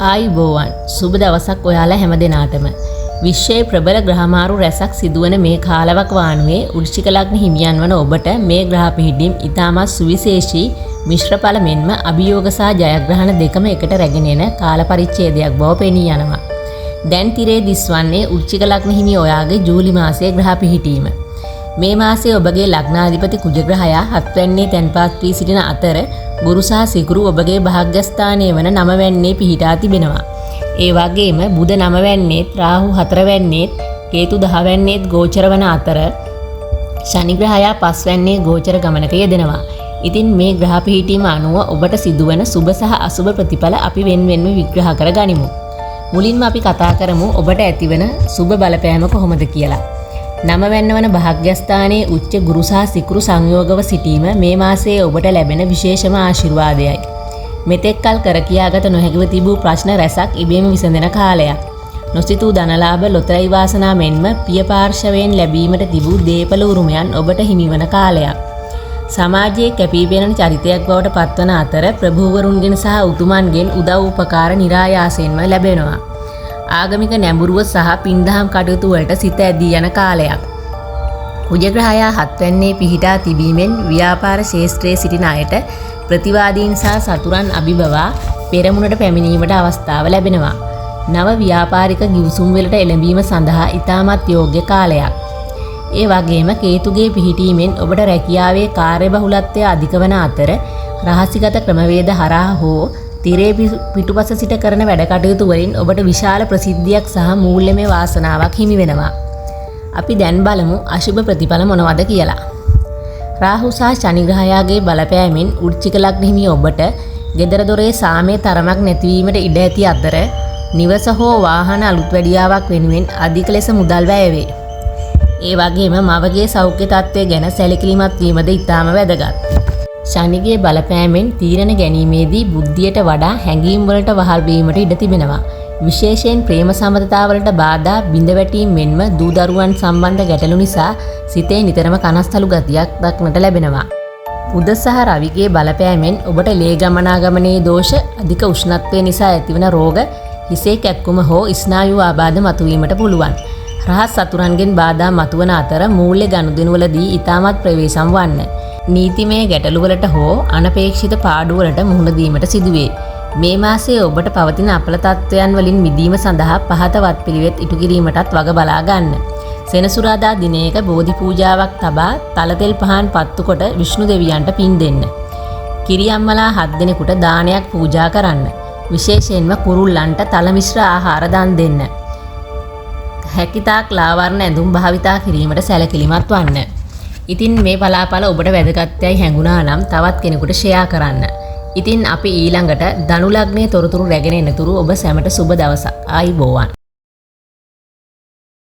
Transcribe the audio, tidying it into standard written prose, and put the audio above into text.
ආයුබෝවන් සුබ දවසක් ඔයාලා හැම දිනාටම විශ්වයේ ප්‍රබල ග්‍රහමාරු රැසක් සිදුවන මේ කාලවක වානුවේ වෘශ්චික ලග්න හිමියන් වන ඔබට මේ ග්‍රහ පිහිටීම් ඉතාමත් සුවිශේෂී මිශ්‍රඵල මෙන්ම අභියෝග සහ ජයග්‍රහණ දෙකම එකට රැගෙන එන කාල පරිච්ඡේදයක් බව පෙනී යනවා. දැන් තිරේ දිස්වන්නේ වෘශ්චික ලග්න හිමි ඔයාගේ ජූලි මාසයේ ග්‍රහ පිහිටීම. මේ මාසයේ ඔබගේ ලග්නාධිපති කුජ ග්‍රහයා 7 වැන්නේ තැන්පත් වී සිටින අතර ගුරු සහ සිකුරු ඔබගේ භාග්‍යස්ථානයේ වන 9 වැන්නේ පිහිටා තිබෙනවා. ඒ වගේම බුධ 9 වැන්නේත් රාහු 4 වැන්නේත් කේතු 10 වැන්නේත් ගෝචර වන අතර ශනි ග්‍රහයා 5 වැන්නේ ගෝචර ගමනක යෙදෙනවා. ඉතින් මේ ග්‍රහ පිහිටීම අනුව ඔබට සිදුවන සුබ සහ අසුබ ප්‍රතිඵල අපි වෙන්වෙන්ව විග්‍රහ කර ගනිමු. මුලින්ම අපි කතා කරමු ඔබට ඇතිවන සුබ බලපෑම කොහොමද කියලා. 9 වැන්න වන භාග්‍යස්ථානයේ උච්ච ගුරු සහ සිකුරු සංයෝගව සිටීම මේ මාසයේ ඔබට ලැබෙන විශේෂම ආශිර්වාදයයි. මෙතෙක් කල කර කියාගත නොහැකිව තිබූ ප්‍රශ්න රැසක් ඉබේම විසඳෙන කාලයක්. නොසිතූ ධනලාභ ලොතරැයි වාසනා මෙන්ම පිය පාර්ශවයෙන් ලැබීමට තිබූ දේපල උරුමයන් ඔබට හිමිවන කාලයක්. සමාජයේ කැපී පෙනෙන චරිතයක් බවට පත්වන අතර ප්‍රභූවරුන්ගෙන් සහ උතුමන්ගෙන් උදව් උපකාර નિરાයාසයෙන්ම ලැබෙනවා. ආගමික නැඹුරුව සහ පින්දහම් කටයුතු වලට සිත ඇදී යන කාලයක්. කුජ ග්‍රහයා 7 වැන්නේ පිහිටා තිබීමෙන් ව්‍යාපාර ශේෂ්ත්‍රයේ සිටින අයට ප්‍රතිවාදීන් සහ සතුරන් අභිබවා පෙරමුණට පැමිණීමට අවස්ථාව ලැබෙනවා. නව ව්‍යාපාරික ගිවිසුම් වලට එළඹීම සඳහා ඉතාමත් යෝග්‍ය කාලයක්. ඒ වගේම කේතුගේ පිහිටීමෙන් ඔබට රැකියාවේ කාර්යබහුලත්වය අධික වන අතර රහසිගත ක්‍රමවේද හරහා හෝ තිරේ පිටුපස සිට කරන වැඩ කටයුතු වලින් ඔබට විශාල ප්‍රසිද්ධියක් සහ මූල්‍යමය වාසනාවක් හිමි වෙනවා. අපි දැන් බලමු අශුභ ප්‍රතිඵල මොනවද කියලා. රාහු සහ ශනි ග්‍රහයාගේ බලපෑමෙන් වෘශ්චික ලග්න හිමි ඔබට ගෙදර දොරේ සාමයේ තරමක් නැතිවීමට ඉඩ ඇති අතර නිවස හෝ වාහන අලුත් වැඩියාවක් වෙනුවෙන් අධික ලෙස මුදල් වැය වේ. ඒ වගේම මවගේ සෞඛ්‍ය තත්ත්වය ගැන සැලකිලිමත් වීමද ඉතාම වැදගත්. ශනිගේ බලපෑමෙන් තීරණ ගැනීමේදී බුද්ධියට වඩා හැඟීම් වලට වහල් වීමට ඉඩ තිබෙනවා. විශේෂයෙන් ප්‍රේම සම්බන්ධතාවලට බාධා බිඳවැටීම් මෙන්ම දූ දරුවන් සම්බන්ධ ගැටලු නිසා සිතේ නිතරම කනස්තලු ගතියක් දක්නට ලැබෙනවා. බුධ සහ රවිගේ බලපෑමෙන් ඔබට ලේ ගමනාගමනයේ දෝෂ, අධික උෂ්ණත්වය නිසා ඇතිවන රෝග, හිසේ කැක්කුම හෝ ස්නායු ආබාධ මතුවීමට පුළුවන්. රහස් සතුරන්ගෙන් බාධා මතුවන අතර මූල්‍ය ගනුදෙනුවලදී ඉතාමත් ප්‍රවේශම් වන්න. නීතිමය ගැටලුවලට හෝ අනපේක්ෂිත පාඩුවලට මුහුණ දීමට සිදුවේ. මේ මාසයේ ඔබට පවතින අපල තත්ත්වයන් වලින් මිදීම සඳහා පහත වත්පිළිවෙත් ඉටු කිරීමටත් වග බලා ගන්න. සෙනසුරාදා දිනයක බෝධි පූජාවක් තබා තලතෙල් පහන් පත්තු කොට විෂ්ණු දෙවියන්ට පින් දෙන්න. කිරියම්මලා 7 දෙනෙකුට දානයක් පූජා කරන්න. විශේෂයෙන්ම කුරුල්ලන්ට තල මිශ්‍ර ආහාර දන් දෙන්න. හැකිතාක් ලාවර්ණ ඇඳුම් භාවිතා කිරීමට සැලකිලිමත් වන්න. ඉතින් මේ පලාපල ඔබට වැදගත්යයි හැඟුණා නම් තවත් කෙනෙකුට ෂෙයා කරන්න. ඉතින් අපි ඊළඟට ධනු ලග්නයේ තොරතුරු රැගෙන එනතුරු ඔබ සැමට සුබ දවසක්. ආයුබෝවන්.